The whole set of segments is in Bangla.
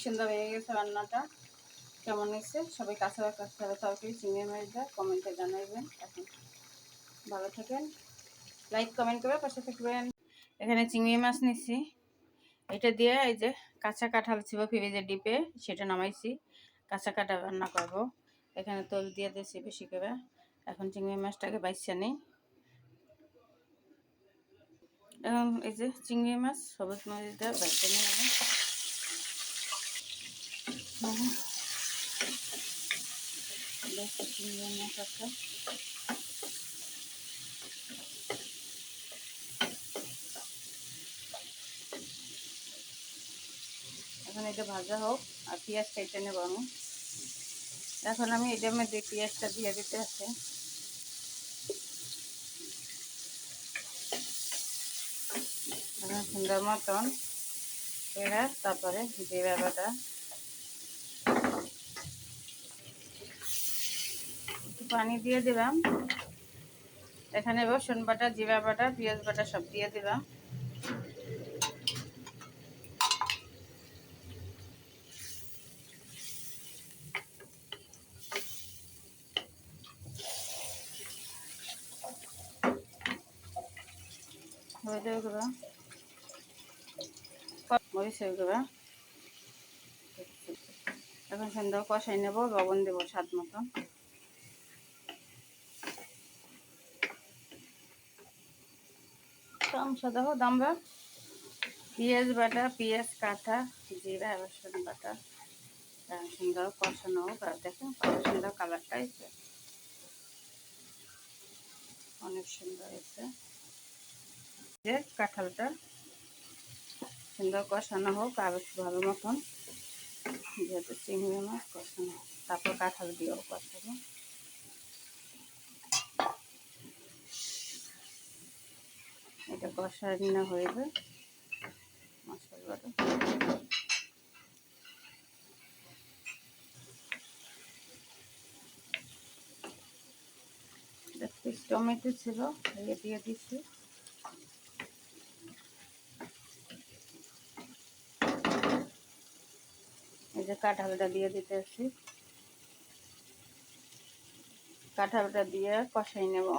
সুন্দর হয়ে গেছে রান্নাটা। কেমন হয়েছে সবাই কাঁচা তরকারি চিংড়ি মাছ দেয় কমেন্টে জানাইবেন। এখন ভালো থাকেন, লাইক কমেন্ট করে পাশে থাকবেন। এখানে চিংড়ি মাছ নিচ্ছি, এটা দিয়ে এই যে কাঁচা কাঁঠাল ছিল ফ্রিজে ডিপে, সেটা নামাইছি। কাঁচা কাঁঠাল রান্না করব। এখানে তেল দিয়ে দিয়েছি বেশি করে। এখন চিংড়ি মাছটাকে বাইছে নিই। এখন এই যে চিংড়ি মাছ সবুজ মরিচ দিয়ে বাইছে নিই। চিংড়ি মাছ আছে, এখন এটা ভাজা হোক আর পেঁয়াজ কেটে নেব আমি। এখন আমি এটার মধ্যে পেঁয়াজটা দিয়ে দিতে আছে। এখন সুন্দর মতন এরা তারপরে জিরা বাটা, একটু পানি দিয়ে দিলাম। এখানে রসুন বাটা, জিরা বাটা, পেঁয়াজ বাটা সব দিয়ে দিলাম। হলুদের গুঁড়ো, মরিচের গুঁড়ো। এখন সুন্দর কষাই নেব, লবণ দেবো স্বাদ মতন। দেখো আমরা পেঁয়াজ বাটা, পেঁয়াজ কাটা, জিরা রসুন বাটা সুন্দর কষানো হোক। আর দেখেন কত সুন্দর কালারটা হয়েছে, অনেক সুন্দর হয়েছে। যে কাঁঠালটা সুন্দর কষানো হোক আর ভালো মতন, যেহেতু চিংড়ি মাছ কষানো, তারপর কাঁঠাল দিয়েও কষাবো। এটা কষা না হয়ে যায় মশলাটা। টমেটো ছিল দিয়ে দিচ্ছি। এই যে কাঁঠালটা দিয়ে দিতে আসি, কাঁঠালটা দিয়ে কষাই নেব।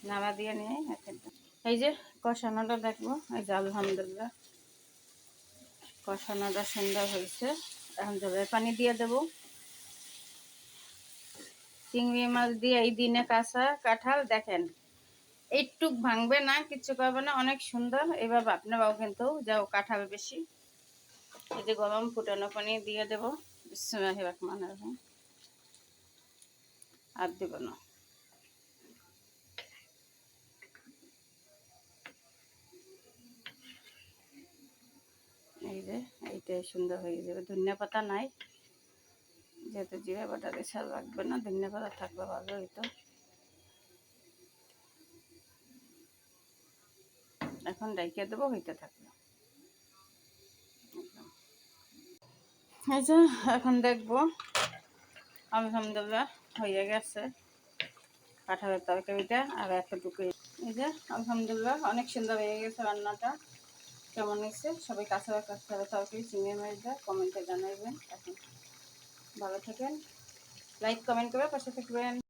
নাড়া দিয়ে নিয়ে এই যে কষানোটা দেখবো। এই যে আলহামদুলিল্লাহ কষানোটা সুন্দর হয়েছে। এখন জলের পানি দিয়ে দেব। চিংড়ি মাছ দিয়ে এই দিনে কাঁচা কাঁঠাল দেখেন এইটুক ভাঙবে না, কিচ্ছু করবে না, অনেক সুন্দর। এইভাবে আপনারাও কিন্তু যাও কাঁঠাল বেশি। এই যে গরম ফুটানো পানি দিয়ে দেবো। বিসমিল্লাহির রহমানির রহিম। আর দেব না। এই যে এইটাই সুন্দর হয়ে যাবে। ধনিয়া পাতা নাই, যেহেতু জিরা বাটা বেশি লাগবে না, ধনিয়া পাতা থাকলে ভালো হইতো। এখন ডাইকে দেবো, হইতে থাকলো। এই যে এখন দেখবো আলহামদুলিল্লাহ হয়ে গেছে কাঁঠালের তরকারিটা। আর এতটুকু এই যে আলহামদুলিল্লাহ অনেক সুন্দর হয়ে গেছে রান্নাটা। কেমন হয়েছে সবাই কাঁচালের তরকারি চিংড়ি মাছ দেয় কমেন্টে জানাইবেন। এখন ভালো থাকেন, লাইক কমেন্ট করে পাশে থাকবেন।